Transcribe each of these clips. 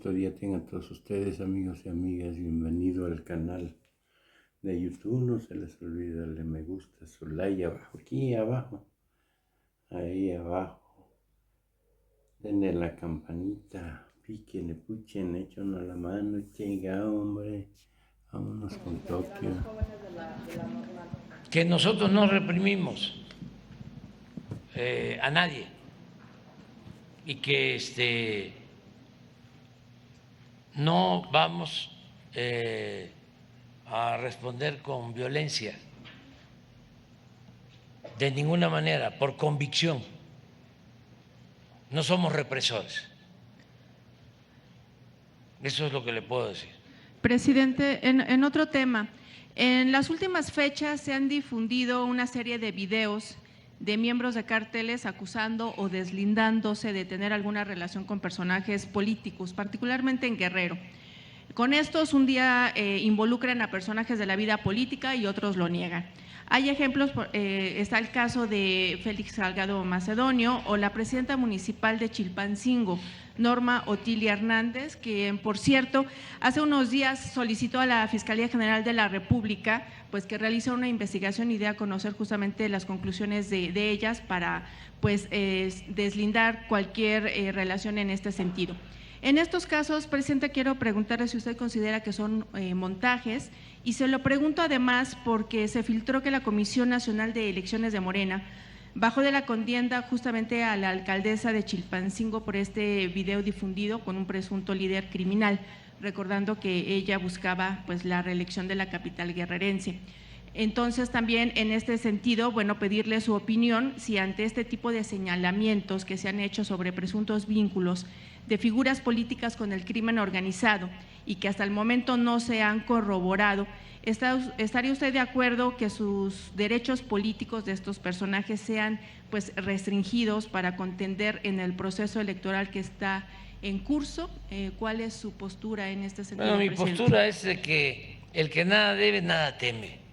bonito día tengan todos ustedes, amigos y amigas. Bienvenido al canal de YouTube. No se les olvide darle me gusta, su like abajo, aquí abajo, ahí abajo. Denle la campanita, píquenle, puchen, échenos la mano, chinga, hombre. Vámonos con Tokio. Que nosotros no reprimimos a nadie y que no vamos a responder con violencia de ninguna manera, por convicción. No somos represores. Eso es lo que le puedo decir. Presidente, en otro tema, en las últimas fechas se han difundido una serie de videos de miembros de cárteles acusando o deslindándose de tener alguna relación con personajes políticos, particularmente en Guerrero. Con estos un día involucran a personajes de la vida política y otros lo niegan. Hay ejemplos, está el caso de Félix Salgado Macedonio o la presidenta municipal de Chilpancingo, Norma Otilia Hernández, que por cierto hace unos días solicitó a la Fiscalía General de la República pues que realice una investigación y dé a conocer justamente las conclusiones de ellas para pues deslindar cualquier relación en este sentido. En estos casos, presidente, quiero preguntarle si usted considera que son montajes, y se lo pregunto además porque se filtró que la Comisión Nacional de Elecciones de Morena bajó de la contienda justamente a la alcaldesa de Chilpancingo por este video difundido con un presunto líder criminal, recordando que ella buscaba pues la reelección de la capital guerrerense. Entonces, también en este sentido, bueno, pedirle su opinión si ante este tipo de señalamientos que se han hecho sobre presuntos vínculos de figuras políticas con el crimen organizado y que hasta el momento no se han corroborado, ¿estaría usted de acuerdo que sus derechos políticos de estos personajes sean pues restringidos para contender en el proceso electoral que está en curso? ¿Cuál es su postura en este sentido, Bueno, mi presidente? postura es de que el que nada debe, nada teme.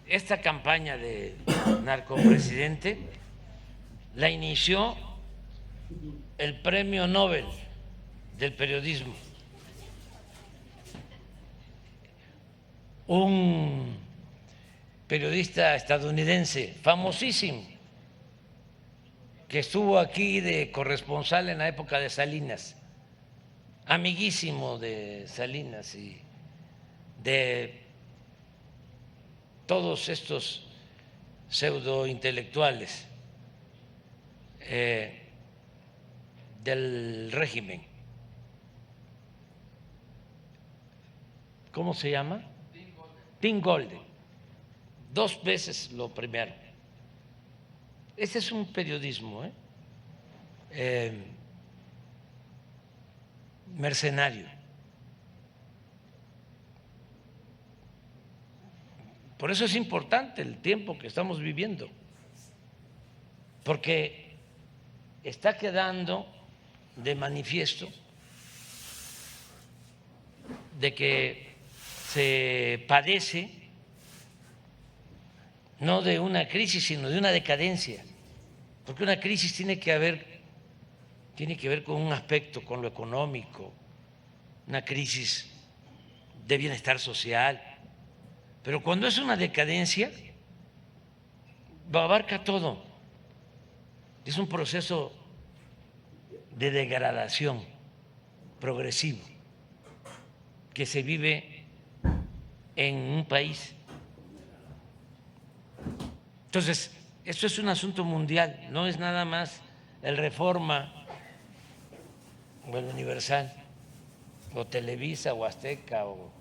Esta campaña de narcopresidente la inició el Premio Nobel del Periodismo, un periodista estadounidense famosísimo que estuvo aquí de corresponsal en la época de Salinas, amiguísimo de Salinas y de todos estos pseudointelectuales del régimen. ¿Cómo se llama? Tim Golden. 2 veces lo premiaron. Ese es un periodismo mercenario. Por eso es importante el tiempo que estamos viviendo, porque está quedando de manifiesto de que se padece no de una crisis, sino de una decadencia, porque una crisis tiene que ver con un aspecto, con lo económico, una crisis de bienestar social, pero cuando es una decadencia, abarca todo, es un proceso de degradación progresivo que se vive en un país. Entonces, esto es un asunto mundial, no es nada más el Reforma o el Universal o Televisa o Azteca o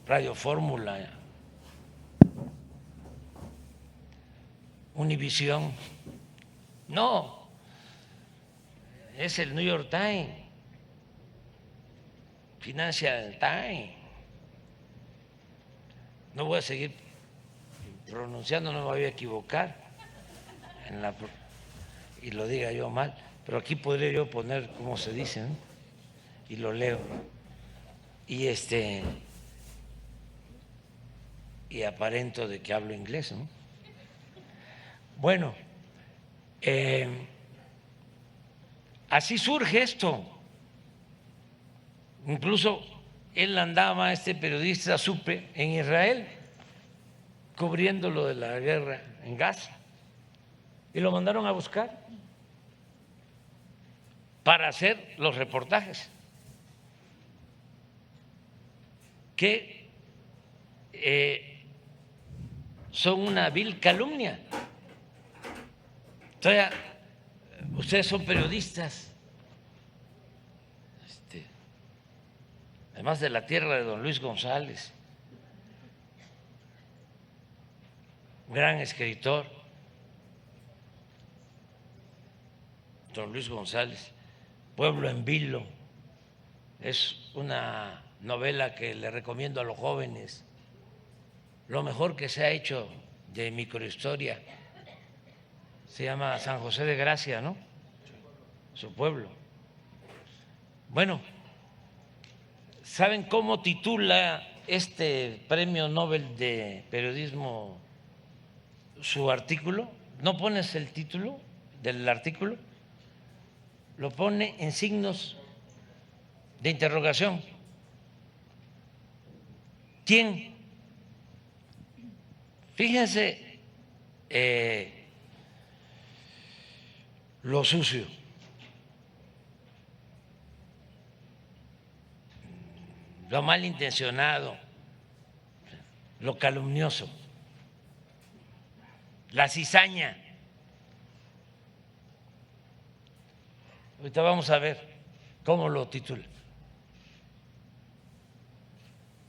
Radio Fórmula, Univisión. No, es el New York Times, Financial Times. No voy a seguir pronunciando, no me voy a equivocar y lo diga yo mal, pero aquí podría yo poner cómo se dice, ¿no? Y lo leo. Y aparento de que hablo inglés, ¿no? Bueno, así surge esto. Incluso él andaba, este periodista, supe, en Israel, cubriendo lo de la guerra en Gaza, y lo mandaron a buscar para hacer los reportajes que son una vil calumnia. Entonces, ustedes son periodistas, además de la tierra de don Luis González, un gran escritor, don Luis González. Pueblo en Vilo es una novela que le recomiendo a los jóvenes, lo mejor que se ha hecho de microhistoria. Se llama San José de Gracia, ¿no? Su pueblo. Bueno, ¿saben cómo titula este Premio Nobel de Periodismo su artículo? ¿No pones el título del artículo? Lo pone en signos de interrogación. ¿Quién? Fíjense lo sucio. Lo malintencionado, lo calumnioso, la cizaña. Ahorita vamos a ver cómo lo titula.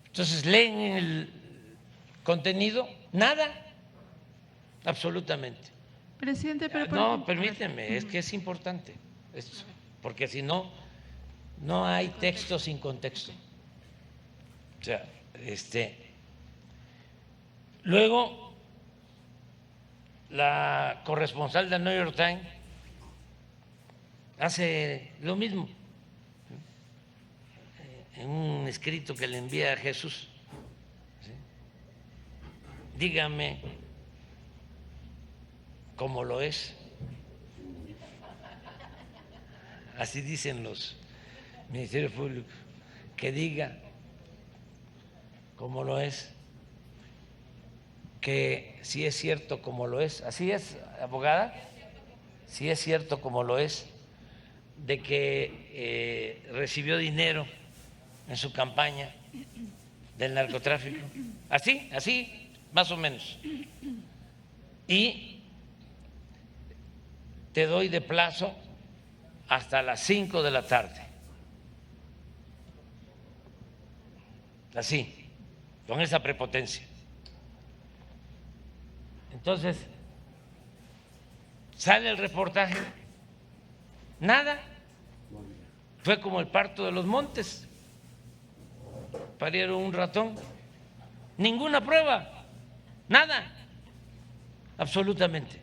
Entonces, leen el contenido, nada, absolutamente. Presidente, pero no, permíteme, es que es importante esto, porque si no, no hay texto sin contexto. O sea, luego la corresponsal del New York Times hace lo mismo en un escrito que le envía a Jesús. ¿Sí? Dígame cómo lo es. Así dicen los ministerios públicos, que diga cómo lo es, que si es cierto como lo es. Así es, abogada, si es cierto como lo es, de que recibió dinero en su campaña del narcotráfico. Así, más o menos. Y te doy de plazo hasta las 5 de la tarde. Así, con esa prepotencia. Entonces, sale el reportaje, nada, fue como el parto de los montes, parieron un ratón, ninguna prueba, nada, absolutamente.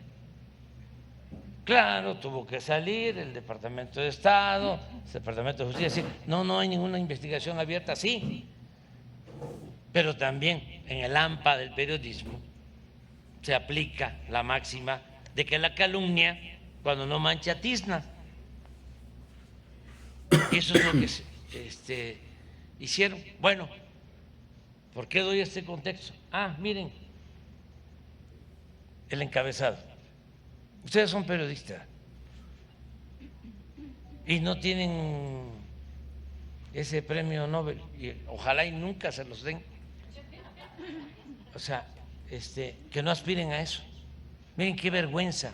Claro, tuvo que salir el Departamento de Estado, el Departamento de Justicia, decir, no hay ninguna investigación abierta, sí, pero también en el AMPA del periodismo se aplica la máxima de que la calumnia, cuando no mancha, tizna. Y eso es lo que hicieron. Bueno, ¿por qué doy este contexto? Miren, el encabezado. Ustedes son periodistas y no tienen ese premio Nobel, y ojalá y nunca se los den. O sea, que no aspiren a eso. Miren qué vergüenza.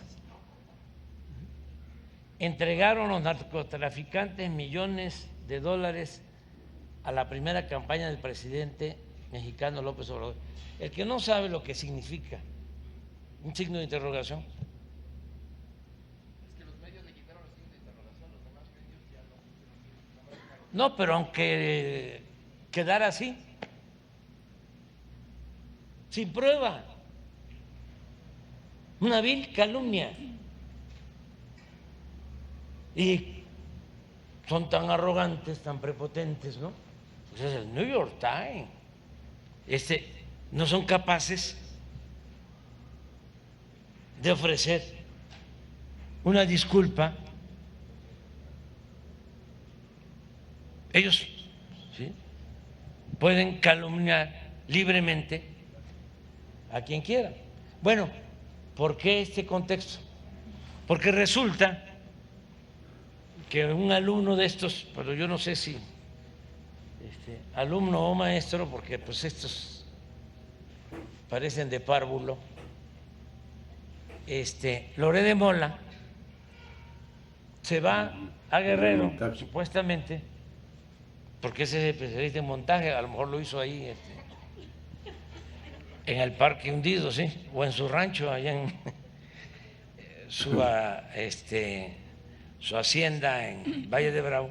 Entregaron los narcotraficantes millones de dólares a la primera campaña del presidente mexicano López Obrador. El que no sabe lo que significa un signo de interrogación. Es que los medios le quitaron el signo de interrogación, los demás medios ya no. No, pero aunque quedara así, sin prueba, una vil calumnia. Y son tan arrogantes, tan prepotentes, ¿no? Pues es el New York Times. No son capaces de ofrecer una disculpa Ellos, ¿sí?, pueden calumniar libremente a quien quieran. Bueno, ¿por qué este contexto? Porque resulta que un alumno de estos, pero yo no sé si alumno o maestro, porque pues estos parecen de párvulo, Loré de Mola se va a Guerrero, supuestamente, porque ese es el especialista en montaje, a lo mejor lo hizo ahí en el Parque Hundido, sí, o en su rancho allá en su hacienda en Valle de Bravo,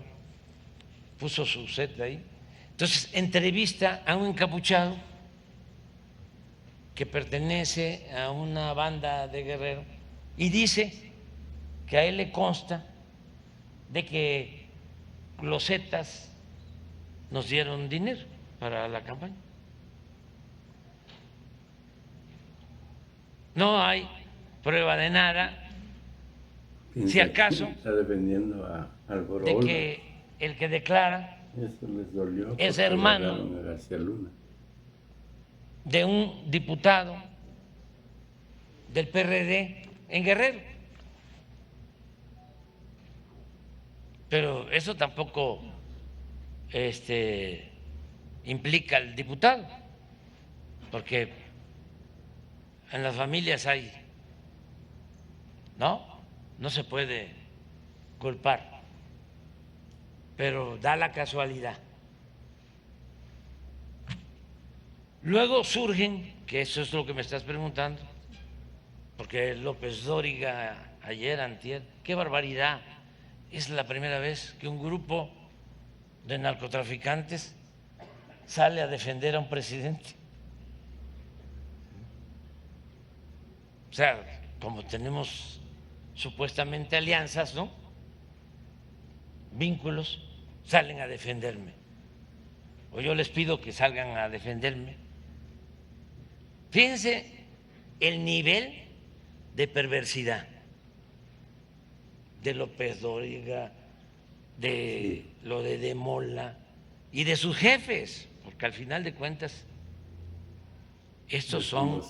puso su set ahí. Entonces entrevista a un encapuchado que pertenece a una banda de Guerrero y dice que a él le consta de que los zetas nos dieron dinero para la campaña. No hay prueba de nada, si acaso, está defendiendo al de Borobola. que el que declara Eso les dolió es porque hermano agarraron a García Luna. de un diputado del PRD en Guerrero. Pero eso tampoco implica al diputado, porque en las familias hay, no se puede culpar, pero da la casualidad. Luego surgen, que eso es lo que me estás preguntando, porque López Dóriga ayer, antier, qué barbaridad, es la primera vez que un grupo de narcotraficantes sale a defender a un presidente. O sea, como tenemos supuestamente alianzas, ¿no?, vínculos, salen a defenderme. O yo les pido que salgan a defenderme. Fíjense el nivel de perversidad de López Dóriga, de lo de Mola y de sus jefes, porque al final de cuentas estos son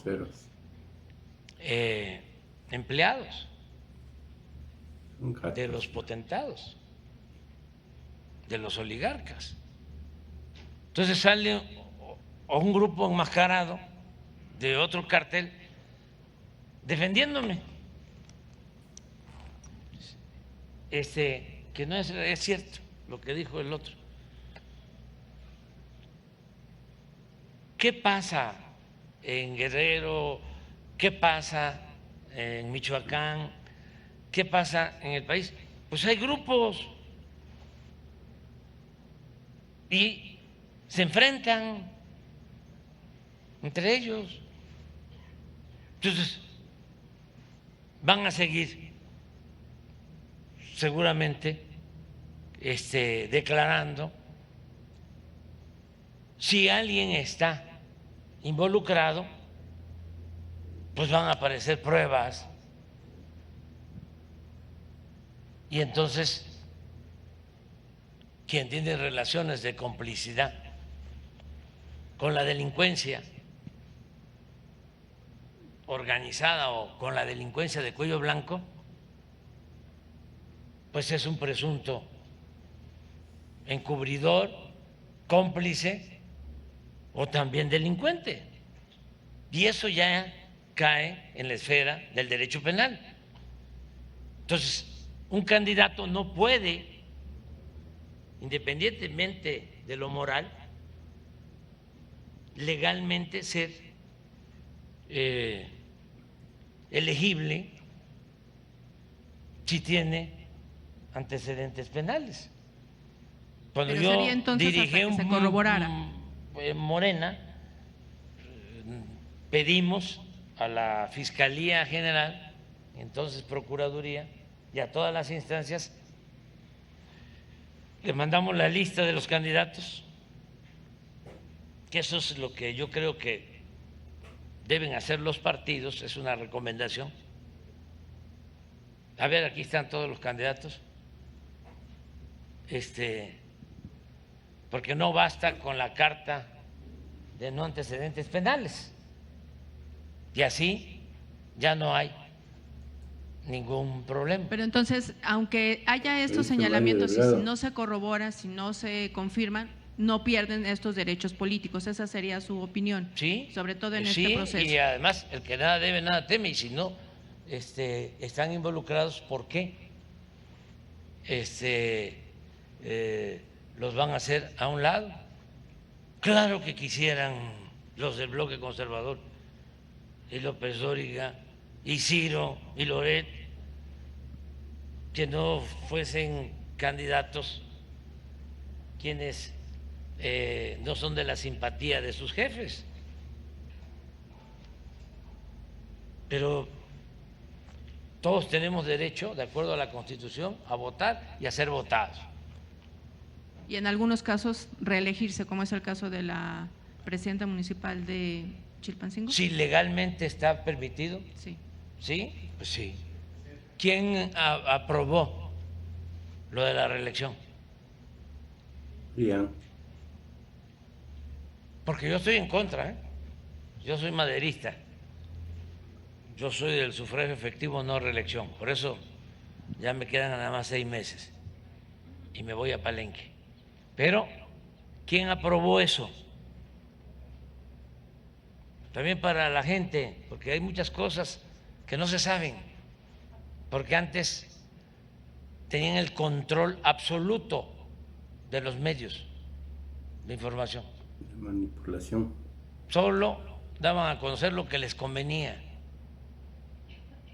empleados de los potentados, de los oligarcas. Entonces sale un grupo enmascarado de otro cartel defendiéndome. Que no es cierto lo que dijo el otro. ¿Qué pasa en Guerrero? ¿Qué pasa en Michoacán? ¿Qué pasa en el país? Pues hay grupos y se enfrentan entre ellos. Entonces, van a seguir seguramente declarando. Si alguien está involucrado, pues van a aparecer pruebas y entonces quien tiene relaciones de complicidad con la delincuencia organizada o con la delincuencia de cuello blanco, pues es un presunto encubridor, cómplice o también delincuente. Y eso ya cae en la esfera del derecho penal. Entonces, un candidato no puede, independientemente de lo moral, legalmente ser elegible si tiene antecedentes penales. Cuando Pero yo sería entonces dirigí hasta que se corroborara. Morena, pedimos a la Fiscalía General, entonces Procuraduría, y a todas las instancias, le mandamos la lista de los candidatos, que eso es lo que yo creo que deben hacer los partidos, es una recomendación. A ver, aquí están todos los candidatos. porque no basta con la carta de no antecedentes penales. Y así ya no hay ningún problema. Pero entonces, aunque haya estos Mario señalamientos y si Delgado. no se corrobora, si no se confirman, no pierden estos derechos políticos. Esa sería su opinión, Sí, sobre todo en sí, este proceso. y además el que nada debe, nada teme, y si no están involucrados, ¿por qué los van a hacer a un lado? Claro que quisieran los del bloque conservador y López Dóriga y Ciro y Loret que no fuesen candidatos quienes no son de la simpatía de sus jefes. Pero todos tenemos derecho, de acuerdo a la Constitución, a votar y a ser votados. Y en algunos casos reelegirse, como es el caso de la presidenta municipal de Chilpancingo. Si legalmente está permitido, Sí. ¿sí? Pues sí. ¿Quién aprobó lo de la reelección? Bien. Porque yo estoy en contra, ¿eh? Yo soy maderista. Yo soy del sufragio efectivo, no reelección. Por eso ya me quedan nada más 6 meses y me voy a Palenque. Pero, ¿quién aprobó eso? También para la gente, porque hay muchas cosas que no se saben, porque antes tenían el control absoluto de los medios de información. De manipulación. Solo daban a conocer lo que les convenía.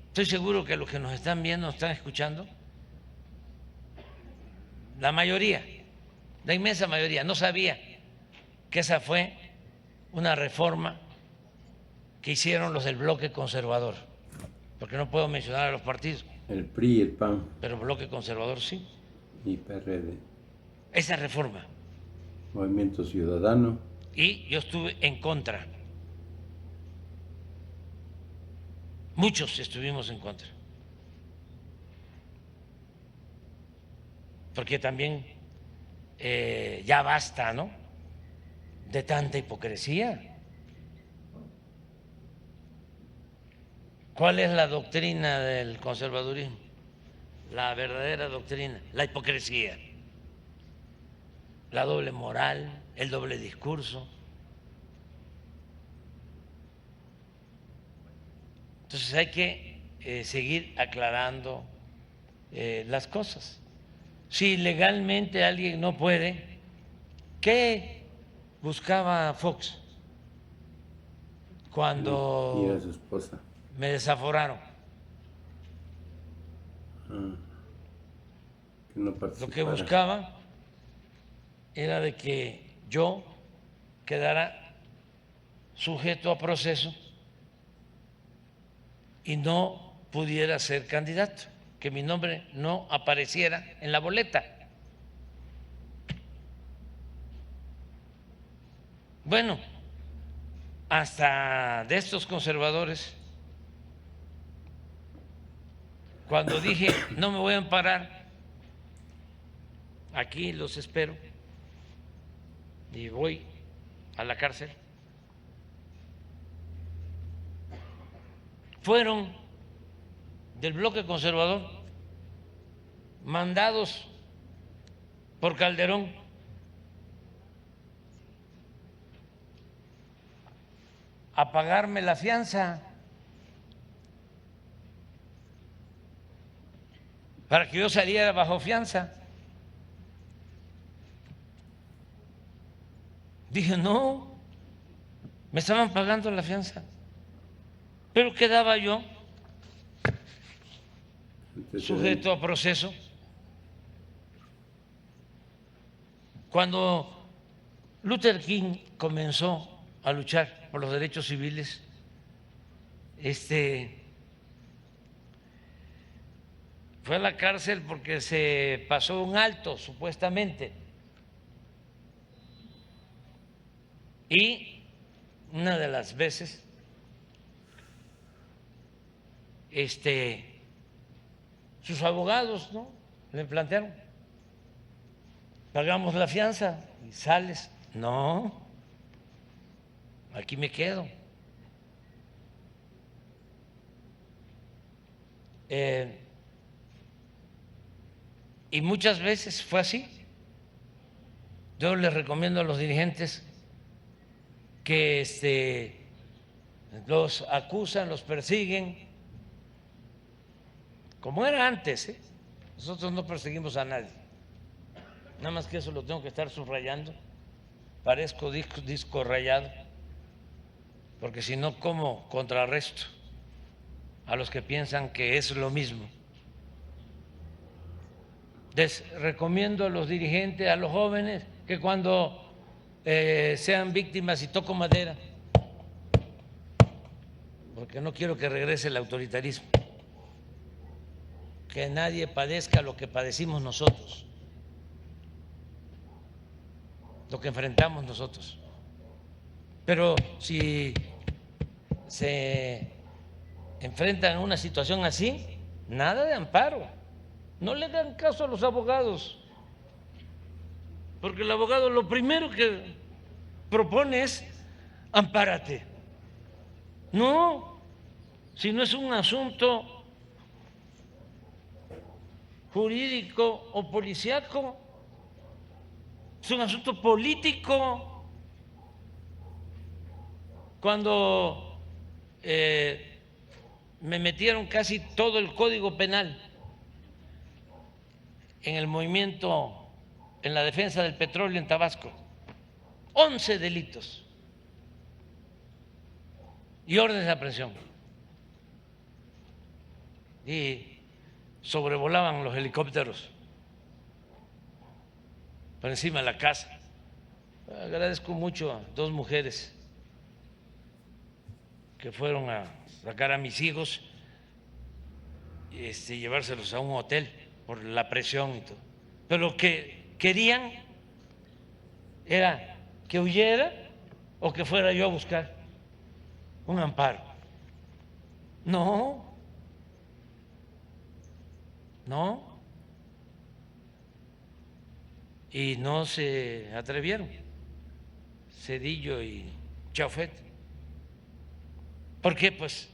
Estoy seguro que los que nos están viendo, nos están escuchando, la mayoría, la inmensa mayoría, no sabía que esa fue una reforma que hicieron los del bloque conservador, porque no puedo mencionar a los partidos, El PRI y el PAN pero bloque conservador sí. y PRD. Esa reforma. Movimiento Ciudadano. Y yo estuve en contra. Muchos estuvimos en contra. Porque también ya basta, ¿no? De tanta hipocresía. ¿Cuál es la doctrina del conservadurismo? La verdadera doctrina, la hipocresía, la doble moral, el doble discurso. Entonces hay que seguir aclarando las cosas. Si legalmente alguien no puede, ¿qué buscaba Fox cuando Y a su esposa. me desaforaron? Que no Lo que participara. buscaba era de que yo quedara sujeto a proceso y no pudiera ser candidato, que mi nombre no apareciera en la boleta. Bueno, hasta de estos conservadores, cuando dije no me voy a amparar, aquí los espero y voy a la cárcel, fueron del bloque conservador mandados por Calderón a pagarme la fianza para que yo saliera bajo fianza. Dije, no, me estaban pagando la fianza, pero quedaba yo sujeto a proceso. Cuando Luther King comenzó a luchar por los derechos civiles, fue a la cárcel porque se pasó un alto, supuestamente. Y una de las veces, sus abogados, ¿no?, le plantearon, pagamos la fianza y sales. No, aquí me quedo. Y muchas veces fue así. Yo les recomiendo a los dirigentes que los acusan, los persiguen, como era antes, ¿eh? Nosotros no perseguimos a nadie. Nada más que eso lo tengo que estar subrayando. Parezco disco rayado, porque si no, ¿cómo contrarresto a los que piensan que es lo mismo? Les recomiendo a los dirigentes, a los jóvenes, que cuando sean víctimas, y toco madera, porque no quiero que regrese el autoritarismo, que nadie padezca lo que padecimos nosotros, lo que enfrentamos nosotros. Pero si se enfrentan a una situación así, nada de amparo. No le hagan caso a los abogados, porque el abogado lo primero que propone es ampárate. No, si no es un asunto jurídico o policíaco, es un asunto político. Cuando me metieron casi todo el Código Penal en el movimiento en la defensa del petróleo en Tabasco, 11 delitos y órdenes de aprehensión, y sobrevolaban los helicópteros por encima de la casa. Agradezco mucho a 2 mujeres que fueron a sacar a mis hijos y llevárselos a un hotel por la presión y todo. Pero lo que querían era que huyera o que fuera yo a buscar un amparo. No, no. Y no se atrevieron, Zedillo y Chauffet. ¿Por qué? Pues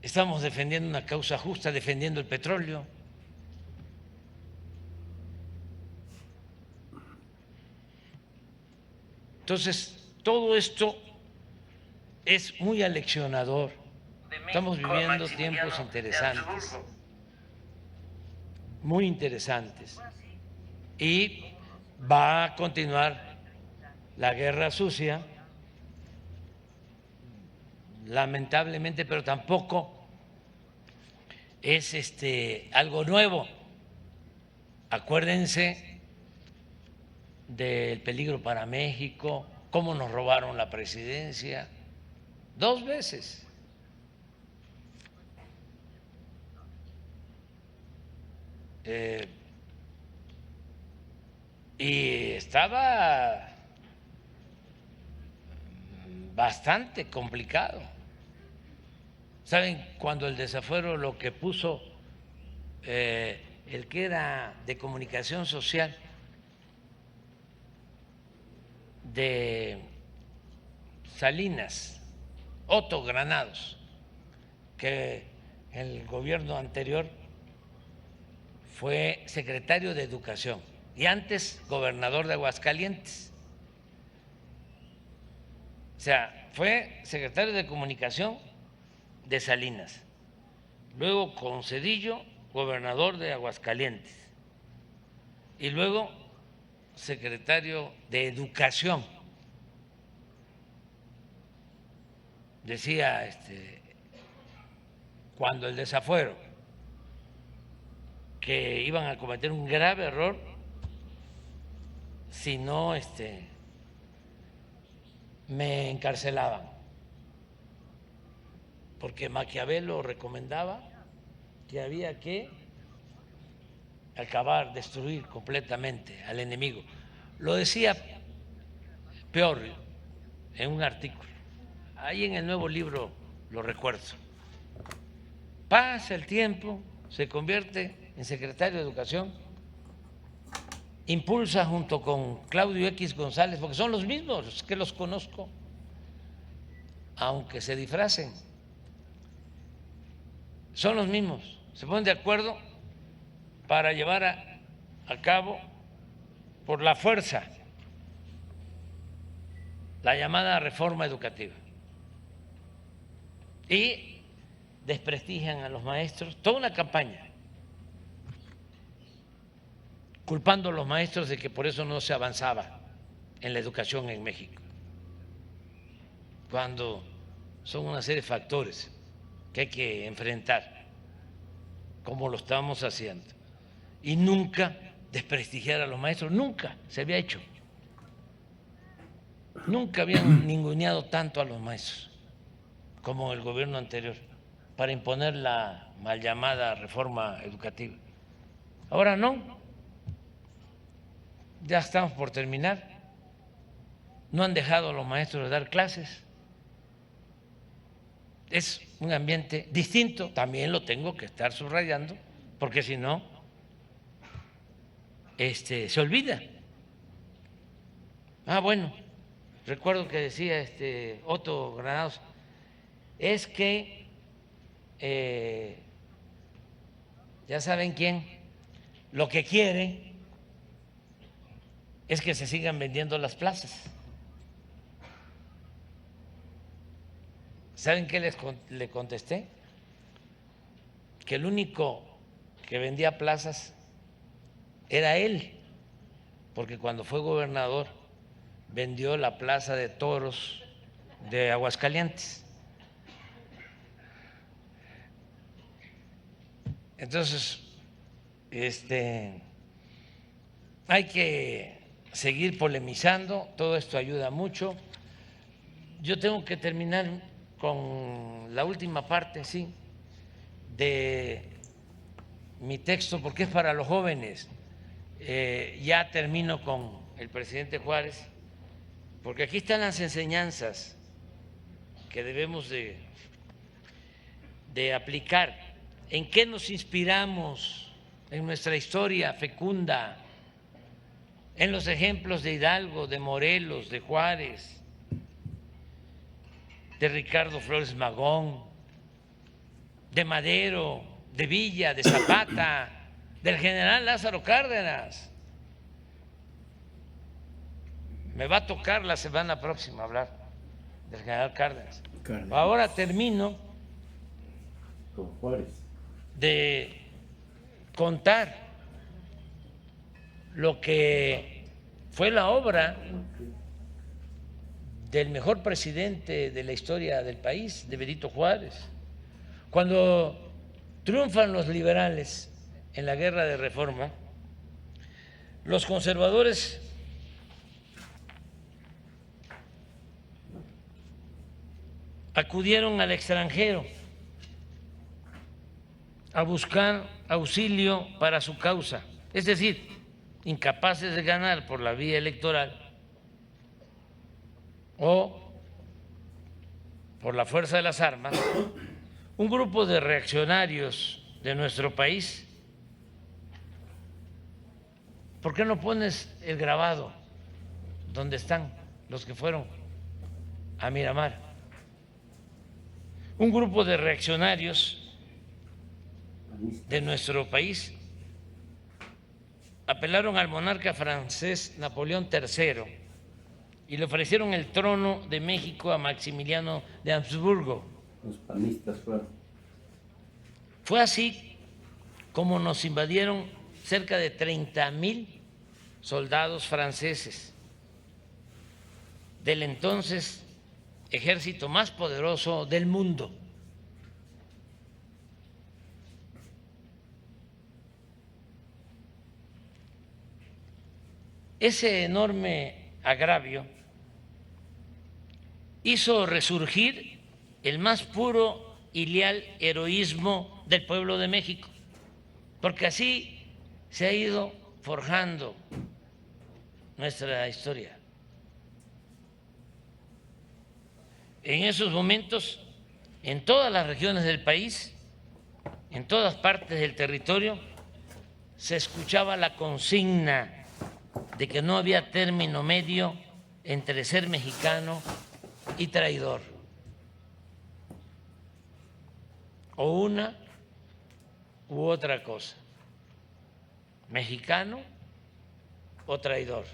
estamos defendiendo una causa justa, defendiendo el petróleo. Entonces, todo esto es muy aleccionador. Estamos viviendo tiempos interesantes, muy interesantes. Y va a continuar la guerra sucia, lamentablemente, pero tampoco es algo nuevo. Acuérdense del peligro para México, cómo nos robaron la presidencia 2 veces. Y estaba bastante complicado. ¿Saben? Cuando el desafuero, lo que puso el que era de comunicación social de Salinas, Otto Granados, que el gobierno anterior fue secretario de Educación y antes gobernador de Aguascalientes. O sea, fue secretario de Comunicación de Salinas, luego con Zedillo, gobernador de Aguascalientes, y luego secretario de Educación. Decía cuando el desafuero, que iban a cometer un grave error si no me encarcelaban, porque Maquiavelo recomendaba que había que acabar, destruir completamente al enemigo. Lo decía peor en un artículo, ahí en el nuevo libro lo recuerdo. Pasa el tiempo, se convierte en secretario de Educación impulsa junto con Claudio X González, porque son los mismos que los conozco, aunque se disfracen, son los mismos, se ponen de acuerdo para llevar a cabo por la fuerza la llamada reforma educativa y desprestigian a los maestros, toda una campaña culpando a los maestros de que por eso no se avanzaba en la educación en México, cuando son una serie de factores que hay que enfrentar, como lo estamos haciendo, y nunca desprestigiar a los maestros, nunca se había hecho, nunca habían ninguneado tanto a los maestros como el gobierno anterior para imponer la mal llamada reforma educativa. Ahora no. Ya estamos por terminar, no han dejado a los maestros de dar clases, es un ambiente distinto, también lo tengo que estar subrayando, porque si no, se olvida. Bueno, recuerdo que decía Otto Granados, es que ya saben quién, lo que quiere es que se sigan vendiendo las plazas. ¿Saben qué le contesté? Que el único que vendía plazas era él, porque cuando fue gobernador vendió la plaza de toros de Aguascalientes. Entonces, hay que seguir polemizando, todo esto ayuda mucho. Yo tengo que terminar con la última parte, sí, de mi texto, porque es para los jóvenes. Ya termino con el presidente Juárez, porque aquí están las enseñanzas que debemos de aplicar. ¿En qué nos inspiramos en nuestra historia fecunda? En los ejemplos de Hidalgo, de Morelos, de Juárez, de Ricardo Flores Magón, de Madero, de Villa, de Zapata, del general Lázaro Cárdenas. Me va a tocar la semana próxima hablar del general Cárdenas. Ahora termino con Juárez de contar lo que fue la obra del mejor presidente de la historia del país, de Benito Juárez. Cuando triunfan los liberales en la guerra de reforma, los conservadores acudieron al extranjero a buscar auxilio para su causa, es decir, incapaces de ganar por la vía electoral o por la fuerza de las armas, un grupo de reaccionarios de nuestro país. ¿Por qué no pones el grabado donde están los que fueron a Miramar? Un grupo de reaccionarios de nuestro país apelaron al monarca francés Napoleón III y le ofrecieron el trono de México a Maximiliano de Habsburgo. Los panistas fueron. Fue así como nos invadieron cerca de 30,000 soldados franceses del entonces ejército más poderoso del mundo. Ese enorme agravio hizo resurgir el más puro y leal heroísmo del pueblo de México, porque así se ha ido forjando nuestra historia. En esos momentos, en todas las regiones del país, en todas partes del territorio, se escuchaba la consigna de que no había término medio entre ser mexicano y traidor. O una u otra cosa, mexicano o traidor.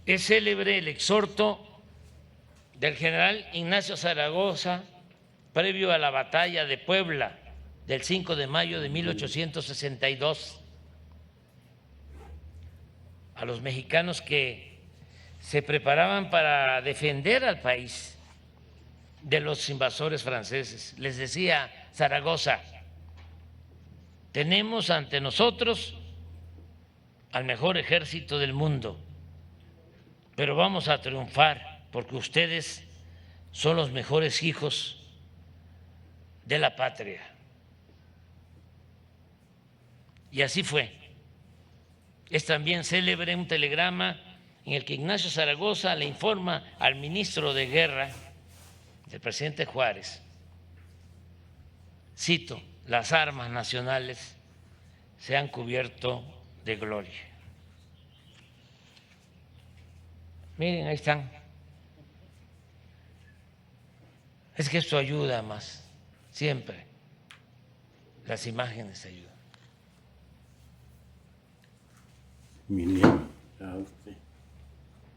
Es célebre el exhorto del general Ignacio Zaragoza previo a la batalla de Puebla del 5 de mayo de 1862 a los mexicanos que se preparaban para defender al país de los invasores franceses. Les decía Zaragoza: tenemos ante nosotros al mejor ejército del mundo, pero vamos a triunfar porque ustedes son los mejores hijos de la patria. Y así fue. Es también célebre un telegrama en el que Ignacio Zaragoza le informa al ministro de Guerra del presidente Juárez, cito: las armas nacionales se han cubierto de gloria. Miren, ahí están. Es que esto ayuda más, siempre. Las imágenes ayudan. Miriam, a usted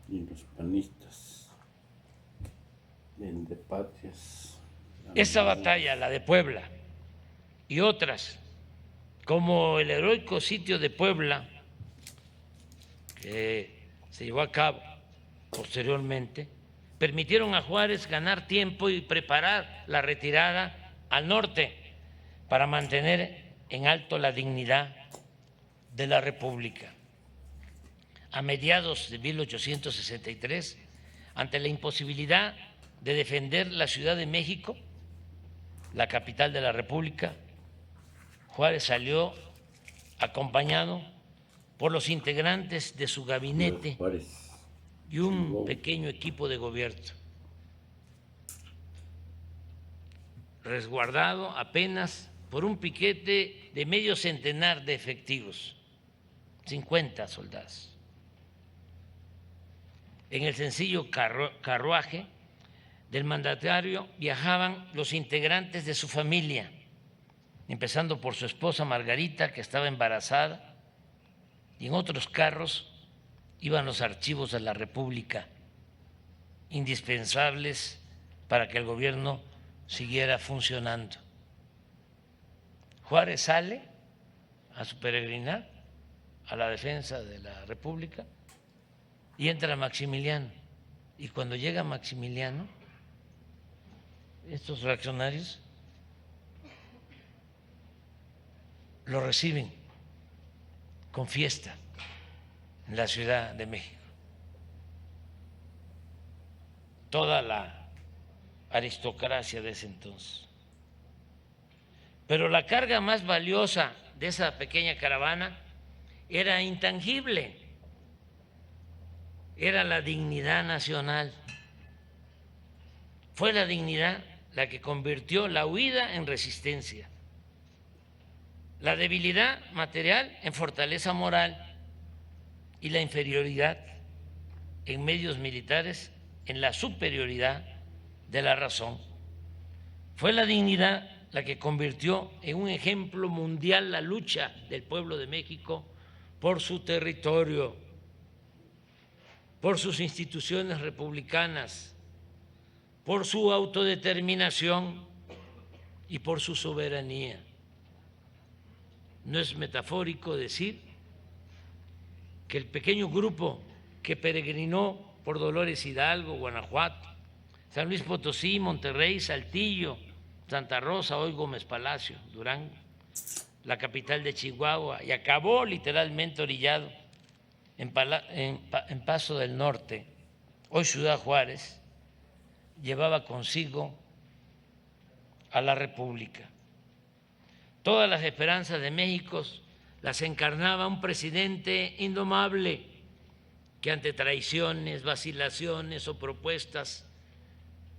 y los panistas de patrias. Esta batalla, la de Puebla, y otras, como el heroico sitio de Puebla, que se llevó a cabo posteriormente, permitieron a Juárez ganar tiempo y preparar la retirada al norte para mantener en alto la dignidad de la República. A mediados de 1863, ante la imposibilidad de defender la Ciudad de México, la capital de la República, Juárez salió acompañado por los integrantes de su gabinete y un pequeño equipo de gobierno, resguardado apenas por un piquete de medio centenar de efectivos, 50 soldados. En el sencillo carruaje del mandatario viajaban los integrantes de su familia, empezando por su esposa Margarita, que estaba embarazada, y en otros carros iban los archivos de la República, indispensables para que el gobierno siguiera funcionando. Juárez sale a su peregrinar a la defensa de la República y entra Maximiliano. Y cuando llega Maximiliano, estos reaccionarios lo reciben con fiesta en la Ciudad de México. Toda la aristocracia de ese entonces. Pero la carga más valiosa de esa pequeña caravana era intangible, era la dignidad nacional. Fue la dignidad la que convirtió la huida en resistencia, la debilidad material en fortaleza moral y la inferioridad en medios militares en la superioridad de la razón. Fue la dignidad la que convirtió en un ejemplo mundial la lucha del pueblo de México por su territorio, por sus instituciones republicanas, por su autodeterminación y por su soberanía. No es metafórico decir que el pequeño grupo que peregrinó por Dolores Hidalgo, Guanajuato, San Luis Potosí, Monterrey, Saltillo, Santa Rosa, hoy Gómez Palacio, Durango, la capital de Chihuahua, y acabó literalmente orillado en Paso del Norte, hoy Ciudad Juárez, llevaba consigo a la República. Todas las esperanzas de México las encarnaba un presidente indomable que ante traiciones, vacilaciones o propuestas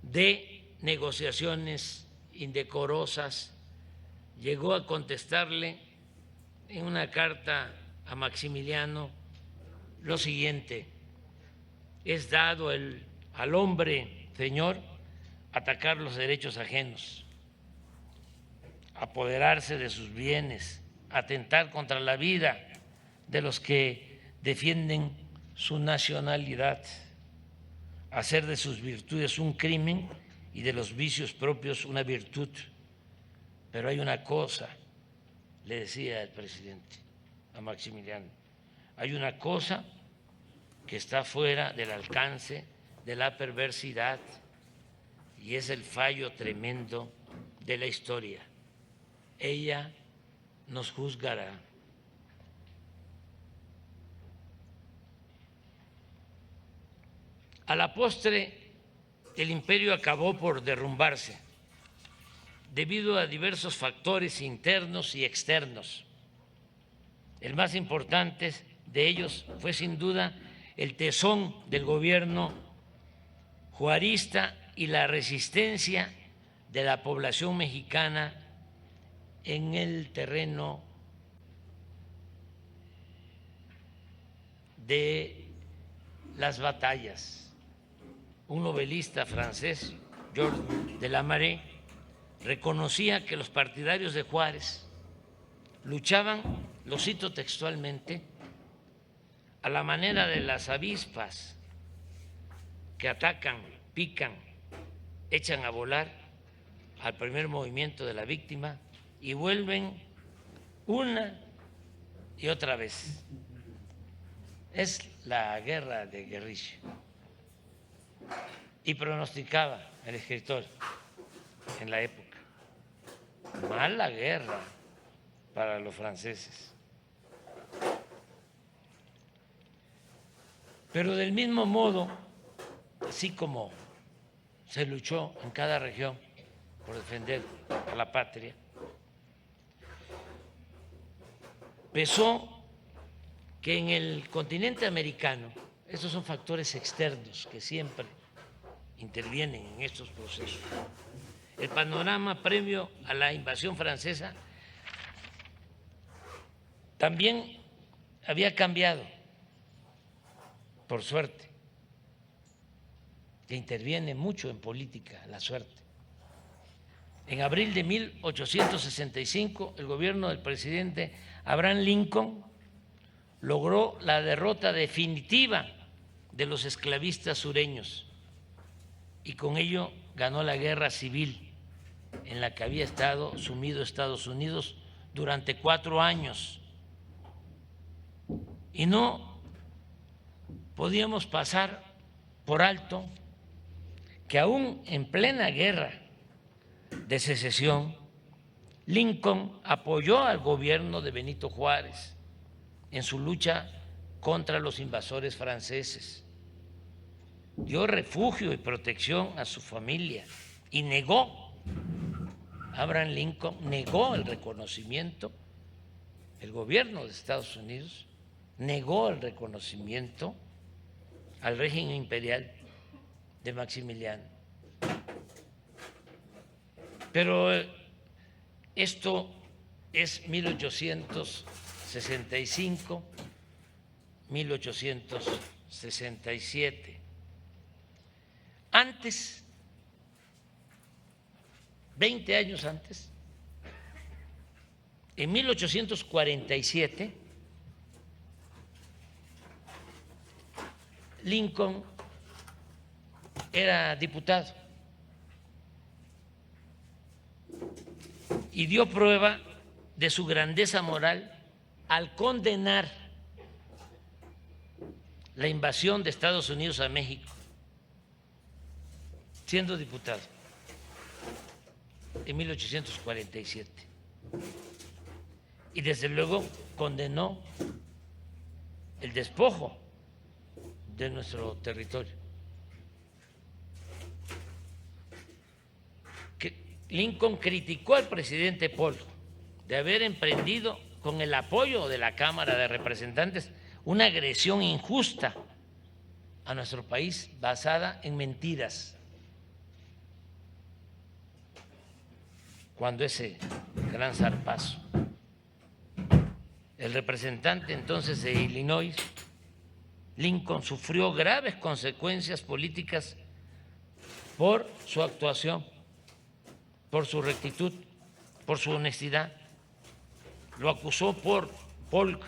de negociaciones indecorosas llegó a contestarle en una carta a Maximiliano lo siguiente: es dado al hombre, Señor, atacar los derechos ajenos, apoderarse de sus bienes, atentar contra la vida de los que defienden su nacionalidad, hacer de sus virtudes un crimen y de los vicios propios una virtud. Pero hay una cosa, le decía el presidente a Maximiliano, hay una cosa que está fuera del alcance de la perversidad y es el fallo tremendo de la historia. Ella nos juzgará. A la postre, el imperio acabó por derrumbarse debido a diversos factores internos y externos. El más importante de ellos fue sin duda el tesón del gobierno juarista y la resistencia de la población mexicana en el terreno de las batallas. Un novelista francés, Georges de la Maré, reconocía que los partidarios de Juárez luchaban, lo cito textualmente, a la manera de las avispas que atacan, pican, echan a volar al primer movimiento de la víctima y vuelven una y otra vez. Es la guerra de guerrilla. Y pronosticaba el escritor en la época: mala guerra para los franceses. Pero del mismo modo, así como se luchó en cada región por defender a la patria, pesó que en el continente americano, estos son factores externos que siempre intervienen en estos procesos, el panorama previo a la invasión francesa también había cambiado, por suerte, que interviene mucho en política la suerte. En abril de 1865, el gobierno del presidente Abraham Lincoln logró la derrota definitiva de los esclavistas sureños y con ello ganó la guerra civil en la que había estado sumido Estados Unidos durante 4 años. Y no podíamos pasar por alto que aún en plena guerra de secesión, Lincoln apoyó al gobierno de Benito Juárez en su lucha contra los invasores franceses. Dio refugio y protección a su familia y Abraham Lincoln negó el reconocimiento, el gobierno de Estados Unidos negó el reconocimiento al régimen imperial de Maximiliano. Pero esto es 1865, 1867. Antes, 20 años antes, en 1847, Lincoln era diputado y dio prueba de su grandeza moral al condenar la invasión de Estados Unidos a México, siendo diputado en 1847. Y desde luego condenó el despojo de nuestro territorio. Lincoln criticó al presidente Polk de haber emprendido, con el apoyo de la Cámara de Representantes, una agresión injusta a nuestro país basada en mentiras, cuando ese gran zarpazo el representante entonces de Illinois, Lincoln sufrió graves consecuencias políticas por su actuación, por su rectitud, por su honestidad. Lo acusó por Polk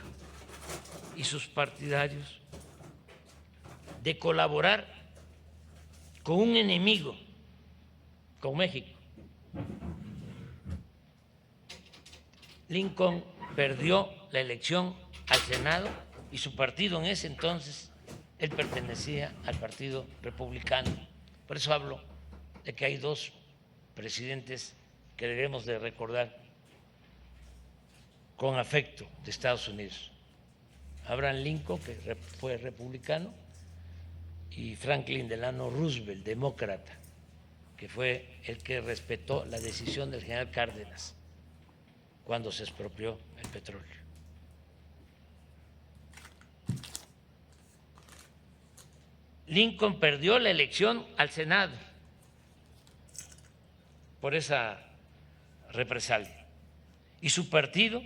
y sus partidarios de colaborar con un enemigo, con México. Lincoln perdió la elección al Senado y su partido en ese entonces, él pertenecía al Partido Republicano. Por eso hablo de que hay dos presidentes que debemos de recordar con afecto de Estados Unidos. Abraham Lincoln, que fue republicano, y Franklin Delano Roosevelt, demócrata, que fue el que respetó la decisión del general Cárdenas cuando se expropió el petróleo. Lincoln perdió la elección al Senado por esa represalia y su partido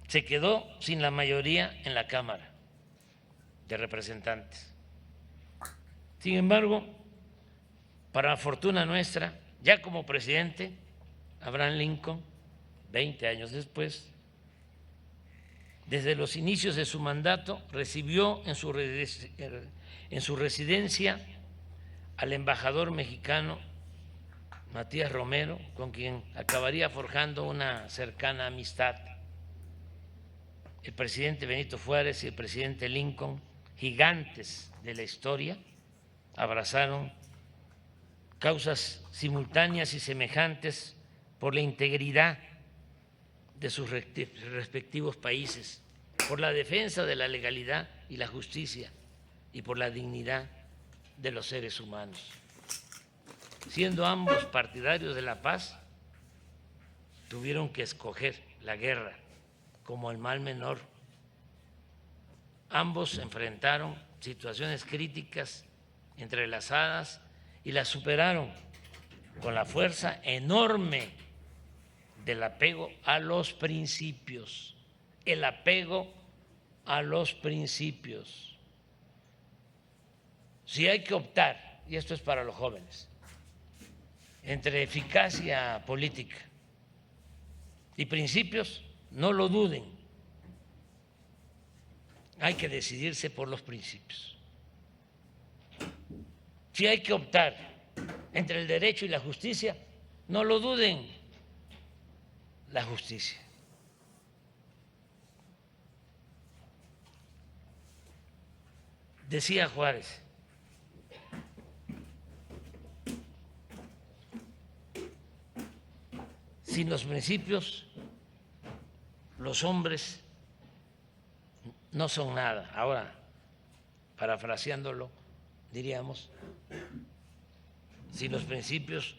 se quedó sin la mayoría en la Cámara de Representantes. Sin embargo, para fortuna nuestra, ya como presidente, Abraham Lincoln, 20 años después, desde los inicios de su mandato, recibió en su residencia al embajador mexicano Matías Romero, con quien acabaría forjando una cercana amistad. El presidente Benito Juárez y el presidente Lincoln, gigantes de la historia, abrazaron causas simultáneas y semejantes por la integridad de sus respectivos países, por la defensa de la legalidad y la justicia y por la dignidad de los seres humanos. Siendo ambos partidarios de la paz, tuvieron que escoger la guerra como el mal menor. Ambos enfrentaron situaciones críticas entrelazadas y las superaron con la fuerza enorme del apego a los principios, el apego a los principios. Si hay que optar, y esto es para los jóvenes, entre eficacia política y principios, no lo duden, hay que decidirse por los principios. Si hay que optar entre el derecho y la justicia, no lo duden, la justicia. Decía Juárez, sin los principios, los hombres no son nada. Ahora, parafraseándolo, diríamos, sin los principios,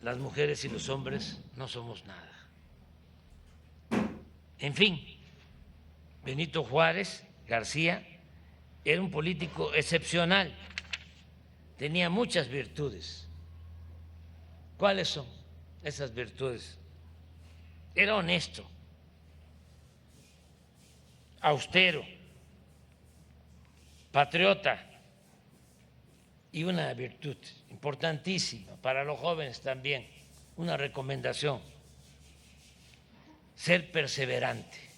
las mujeres y los hombres no somos nada. En fin, Benito Juárez García era un político excepcional, tenía muchas virtudes. ¿Cuáles son esas virtudes? Era honesto, austero, patriota y una virtud importantísima para los jóvenes también, una recomendación: ser perseverante.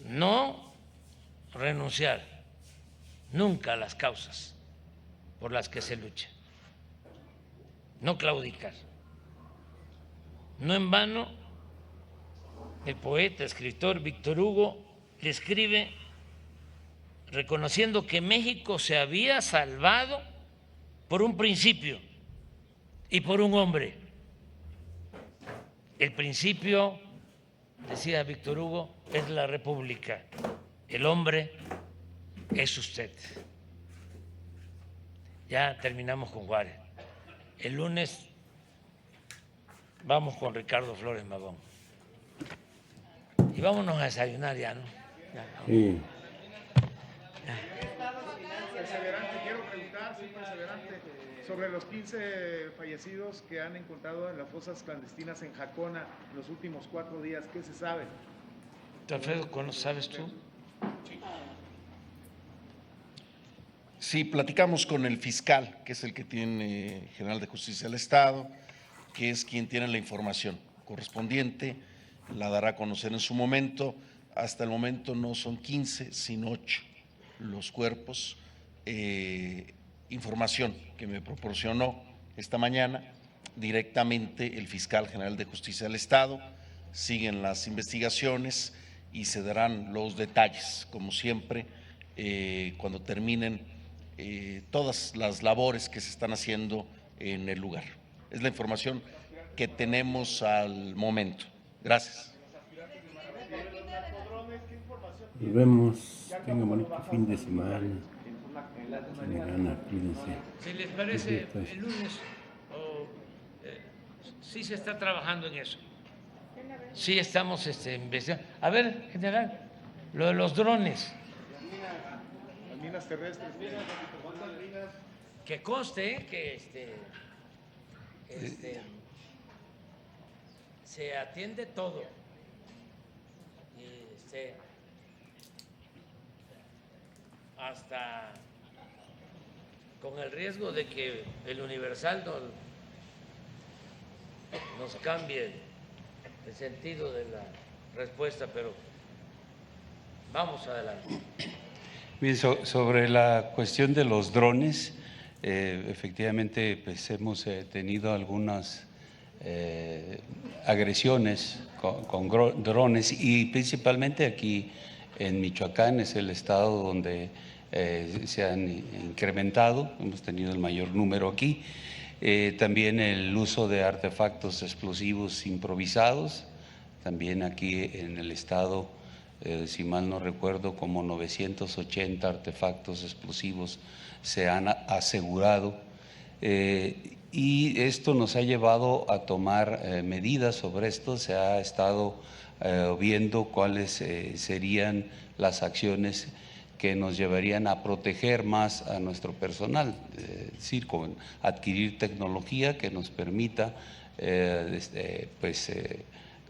No renunciar nunca a las causas por las que se lucha. No claudicar. No en vano, el poeta, escritor Víctor Hugo le escribe reconociendo que México se había salvado por un principio y por un hombre. El principio, decía Víctor Hugo, es la República. El hombre es usted. Ya terminamos con Juárez. El lunes vamos con Ricardo Flores Magón. Y vámonos a desayunar ya, ¿no? Ya, Sí. Perseverante, quiero preguntar, soy perseverante. Sobre los 15 fallecidos que han encontrado en las fosas clandestinas en Jacona en los últimos 4 días, ¿qué se sabe? Alfredo, ¿sabes tú? Sí, platicamos con el fiscal, que es el que tiene General de Justicia del Estado, que es quien tiene la información correspondiente, la dará a conocer en su momento. Hasta el momento no son 15, sino 8 los cuerpos. Información que me proporcionó esta mañana directamente el fiscal general de Justicia del Estado. Siguen las investigaciones y se darán los detalles, como siempre, cuando terminen todas las labores que se están haciendo en el lugar. Es la información que tenemos al momento. Gracias. Nos vemos. Tengan bonito fin de semana. Tiene ganas, cuídense. Si les parece, el lunes, sí se está trabajando en eso. Sí estamos investigando. A ver, general, lo de los drones. Las minas terrestres. Que conste que se atiende todo. Y hasta con el riesgo de que el Universal nos cambie el sentido de la respuesta, pero vamos adelante. Bien, sobre la cuestión de los drones, efectivamente pues hemos tenido algunas agresiones con drones y principalmente aquí en Michoacán es el estado donde se han incrementado, hemos tenido el mayor número aquí. También el uso de artefactos explosivos improvisados, también aquí en el estado, si mal no recuerdo, como 980 artefactos explosivos se han asegurado. Y esto nos ha llevado a tomar medidas sobre esto. Se ha estado viendo cuáles serían las acciones que nos llevarían a proteger más a nuestro personal, es decir, con adquirir tecnología que nos permita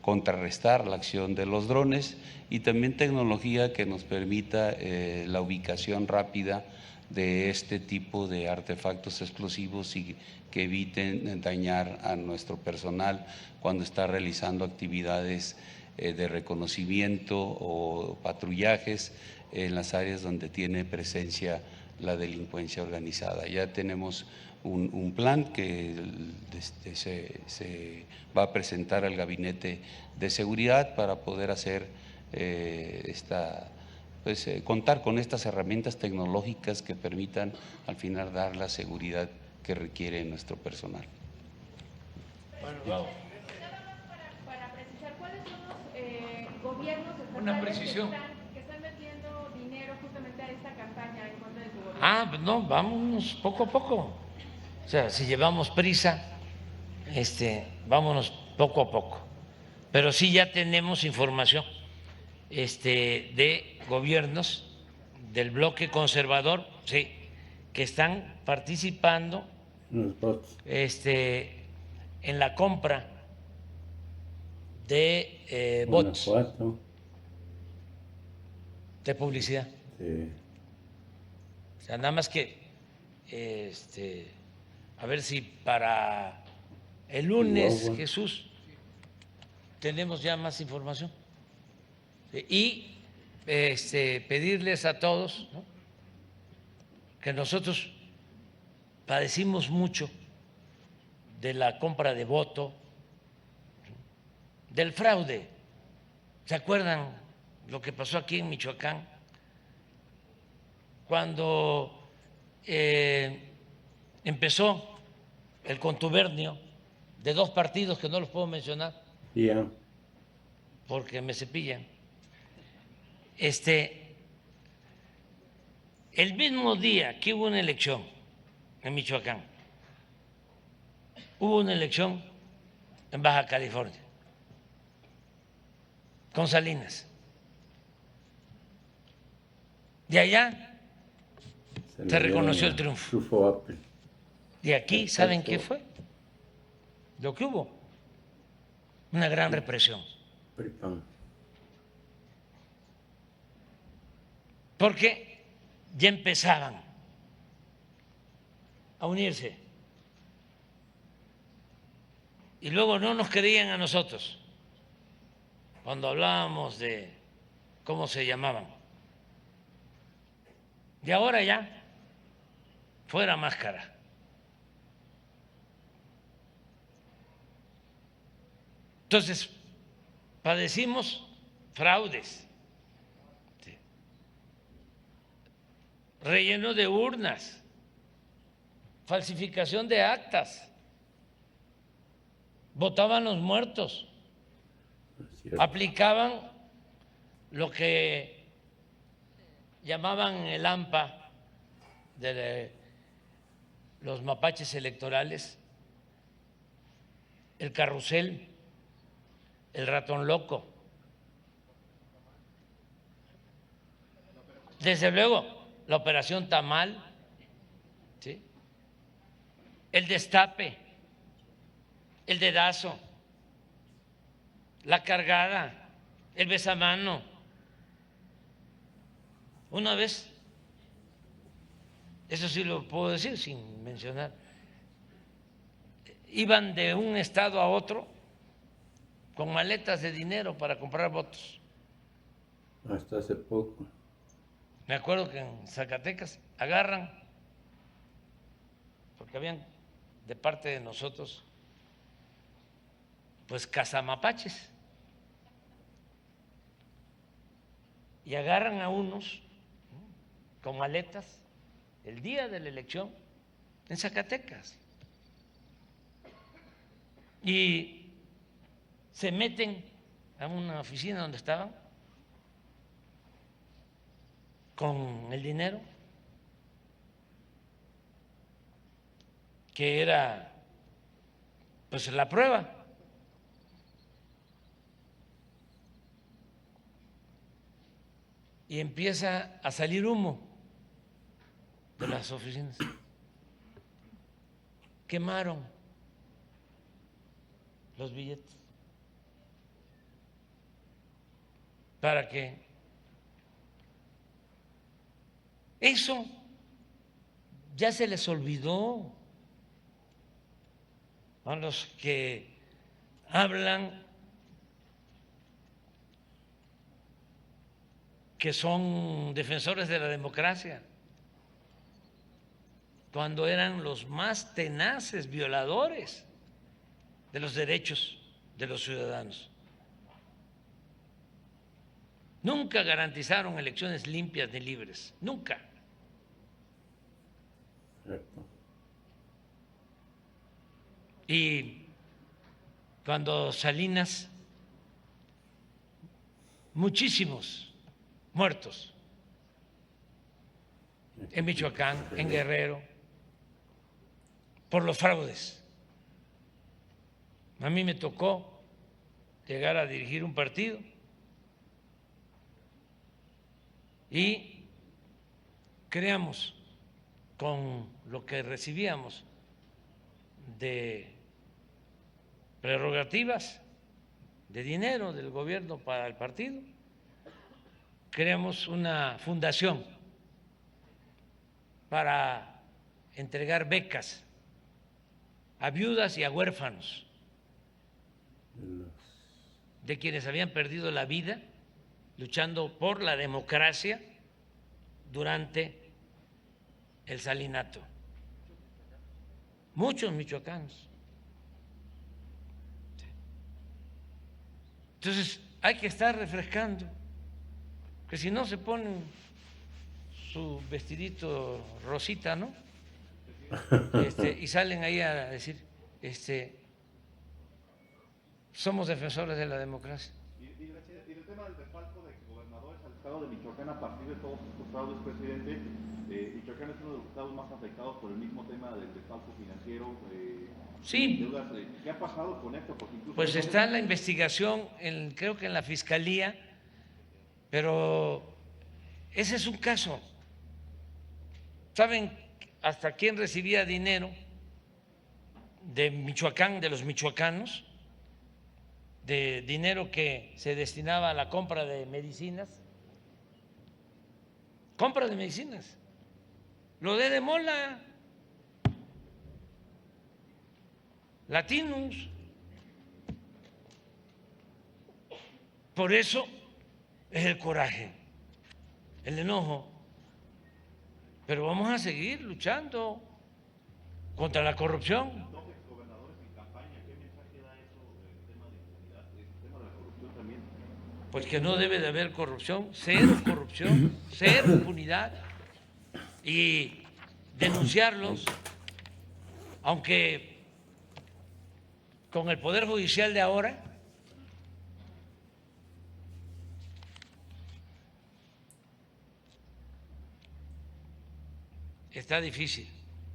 contrarrestar la acción de los drones y también tecnología que nos permita la ubicación rápida de este tipo de artefactos explosivos y que eviten dañar a nuestro personal cuando está realizando actividades de reconocimiento o patrullajes en las áreas donde tiene presencia la delincuencia organizada. Ya tenemos un plan que se va a presentar al Gabinete de Seguridad para poder hacer contar con estas herramientas tecnológicas que permitan al final dar la seguridad que requiere nuestro personal. Bueno, vamos. Para precisar, ¿cuáles son los gobiernos estatales Una precisión. que están metiendo dinero justamente a esta campaña en contra de su gobierno? Pues no, vámonos poco a poco. O sea, si llevamos prisa, vámonos poco a poco. Pero sí ya tenemos información de gobiernos del bloque conservador, sí, que están participando Los bots. en la compra de bots Guanajuato. de publicidad. Sí. O sea, nada más que a ver si para el lunes, Chihuahua. Jesús, tenemos ya más información. Y pedirles a todos, ¿no?, que nosotros padecimos mucho de la compra de voto, del fraude. ¿Se acuerdan lo que pasó aquí en Michoacán? Cuando empezó el contubernio de dos partidos que no los puedo mencionar Ya. porque me cepillan. El mismo día que hubo una elección en Michoacán, hubo una elección en Baja California, con Salinas. De allá se reconoció el triunfo. Trufo Apple. Y aquí, ¿saben qué fue? Lo que hubo, una gran represión. PRI-PAN. Porque ya empezaban a unirse. Y luego no nos creían a nosotros cuando hablábamos de cómo se llamaban. Y ahora ya, fuera máscara. Entonces, padecimos fraudes, ¿sí? Relleno de urnas, falsificación de actas, votaban los muertos, aplicaban lo que llamaban el AMPA de los mapaches electorales, el carrusel, el ratón loco. Desde luego, la operación Tamal, ¿sí? El destape, el dedazo, la cargada, el besamano. Una vez, eso sí lo puedo decir sin mencionar, iban de un estado a otro con maletas de dinero para comprar votos. Hasta hace poco. Me acuerdo que en Zacatecas agarran, porque habían de parte de nosotros, pues cazamapaches, y agarran a unos con maletas el día de la elección en Zacatecas y se meten a una oficina donde estaban con el dinero que era pues la prueba. Y empieza a salir humo de las oficinas. Quemaron los billetes para que eso ya se les olvidó a los que hablan que son defensores de la democracia, cuando eran los más tenaces violadores de los derechos de los ciudadanos. Nunca garantizaron elecciones limpias ni libres, nunca. Cierto. Y cuando Salinas, muchísimos muertos en Michoacán, en Guerrero, por los fraudes. A mí me tocó llegar a dirigir un partido y creamos con lo que recibíamos de prerrogativas de dinero del gobierno para el partido, creamos una fundación para entregar becas a viudas y a huérfanos de quienes habían perdido la vida luchando por la democracia durante el salinato. Muchos michoacanos. Entonces hay que estar refrescando, que si no se ponen su vestidito rosita, ¿no? Y salen ahí a decir, somos defensores de la democracia. Y el tema del desfalco de gobernadores al estado de Michoacán a partir de todos estos fraudes, presidente, Michoacán es uno de los estados más afectados por el mismo tema del desfalco financiero. Sí. Deudas, ¿qué ha pasado con esto? Porque incluso pues está en la investigación, creo que en la Fiscalía, pero ese es un caso. ¿Saben hasta quién recibía dinero de Michoacán, de los michoacanos, de dinero que se destinaba a la compra de medicinas. Compra de medicinas. Lo de Mola, Latinus. Por eso es el coraje, el enojo. Pero vamos a seguir luchando contra la corrupción. Pues que no debe de haber corrupción, cero impunidad, y denunciarlos, aunque con el Poder Judicial de ahora está difícil.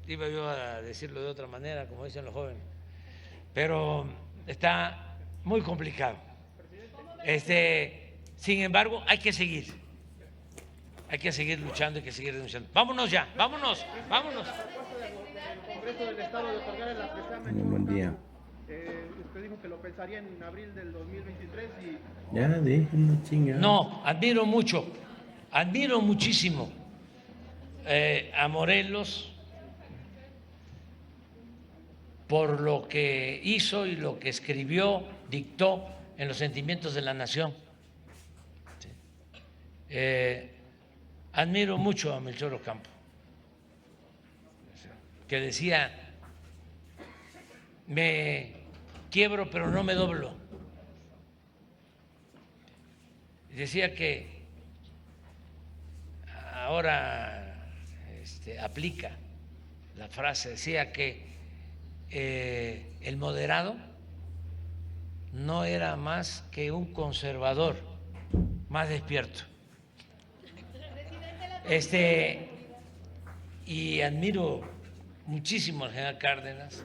Iba yo a decirlo de otra manera, como dicen los jóvenes, pero está muy complicado. Sin embargo, hay que seguir luchando, hay que seguir denunciando. Vámonos ya, vámonos. Congreso del Estado de otorgar las que se han Un buen día. Usted dijo que lo pensaría en abril del 2023 y... Ya, déjenlo chingar. No, admiro muchísimo a Morelos por lo que hizo y lo que escribió, dictó en los sentimientos de la nación. Admiro mucho a Melchor Ocampo, que decía: me quiebro pero no me doblo. Decía que ahora aplica la frase, decía que el moderado no era más que un conservador más despierto. Y admiro muchísimo al general Cárdenas,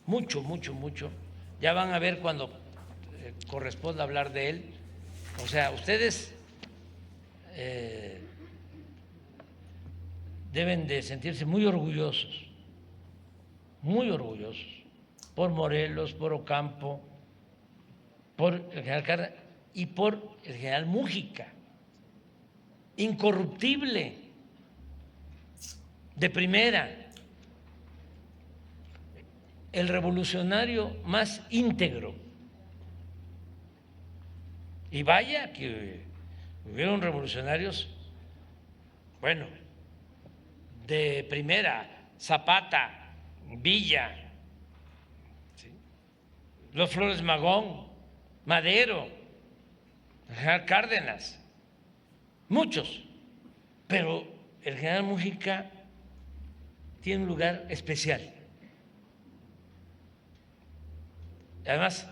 mucho. Ya van a ver cuando corresponda hablar de él. O sea, ustedes deben de sentirse muy orgullosos por Morelos, por Ocampo, por el general Cárdenas y por el general Mújica, incorruptible, de primera, el revolucionario más íntegro. Y vaya que hubieron revolucionarios, bueno, de primera: Zapata, Villa, ¿sí?, los Flores Magón, Madero, el general Cárdenas, muchos, pero el general Mújica tiene un lugar especial. Además,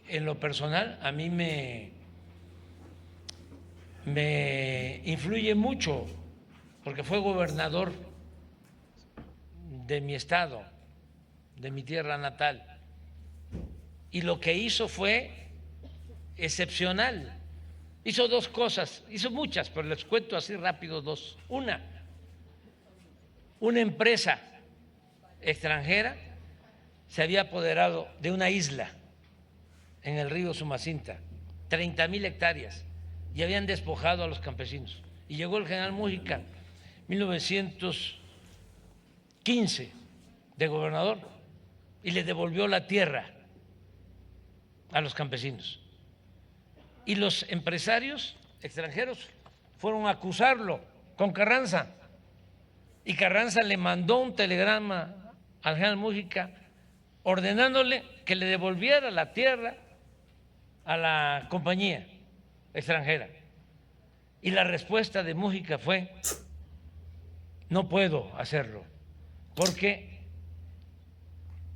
en lo personal, a mí me influye mucho, porque fue gobernador de mi estado, de mi tierra natal, y lo que hizo fue excepcional. Hizo dos cosas, hizo muchas, pero les cuento así rápido dos. Una empresa extranjera se había apoderado de una isla en el río Sumacinta, 30,000 hectáreas, y habían despojado a los campesinos. Y llegó el general Mújica, 1915, de gobernador, y le devolvió la tierra a los campesinos. Y los empresarios extranjeros fueron a acusarlo con Carranza, y Carranza le mandó un telegrama al general Mújica ordenándole que le devolviera la tierra a la compañía extranjera. Y la respuesta de Mújica fue: no puedo hacerlo porque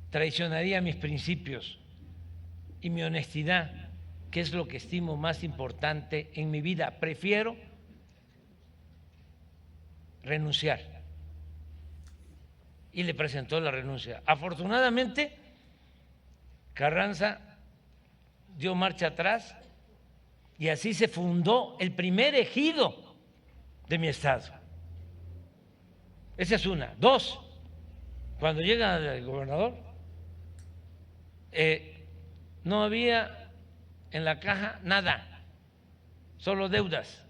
traicionaría mis principios y mi honestidad, que es lo que estimo más importante en mi vida. Prefiero renunciar. Y le presentó la renuncia. Afortunadamente, Carranza dio marcha atrás y así se fundó el primer ejido de mi estado. Esa es una. Dos, cuando llega el gobernador, no había en la caja nada, solo deudas.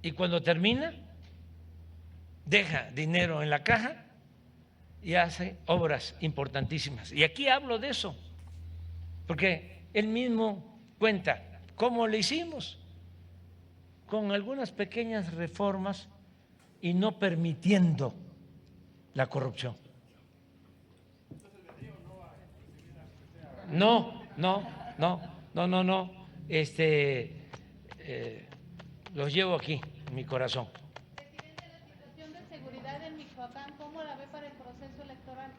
Y cuando termina, deja dinero en la caja y hace obras importantísimas. Y aquí hablo de eso, porque él mismo cuenta cómo le hicimos, con algunas pequeñas reformas y no permitiendo la corrupción. No. Los llevo aquí, en mi corazón. Presidente, la situación de seguridad en Michoacán, ¿cómo la ve para el proceso electoral?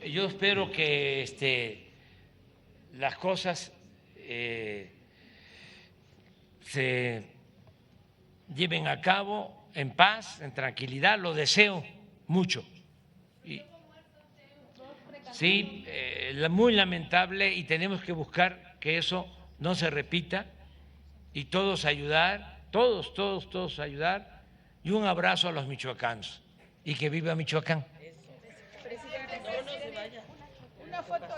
Yo espero que las cosas se lleven a cabo en paz, en tranquilidad, lo deseo mucho. Sí, muy lamentable, y tenemos que buscar que eso no se repita y todos ayudar, todos ayudar, y un abrazo a los michoacanos y que viva Michoacán. Una foto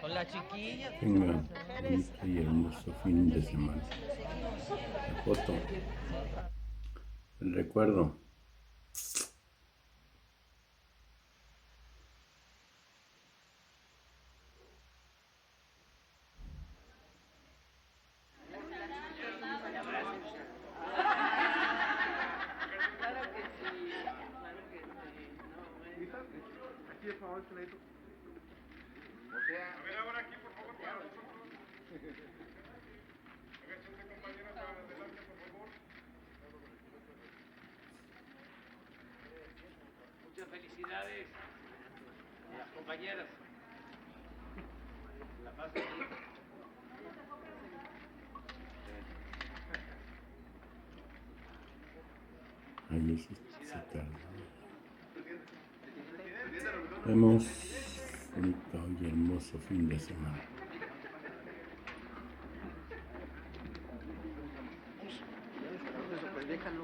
con la chiquilla. Tenga un bonito y hermoso fin de semana. La foto, el recuerdo. Aquí, por favor, Clayton. A ver, ahora aquí, por favor, para nosotros. Háganse compañeras adelante, por favor. Muchas felicidades a las compañeras. La paz de Dios. Ahí se tarda. Vemos bonito y hermoso fin de semana. Déjalo.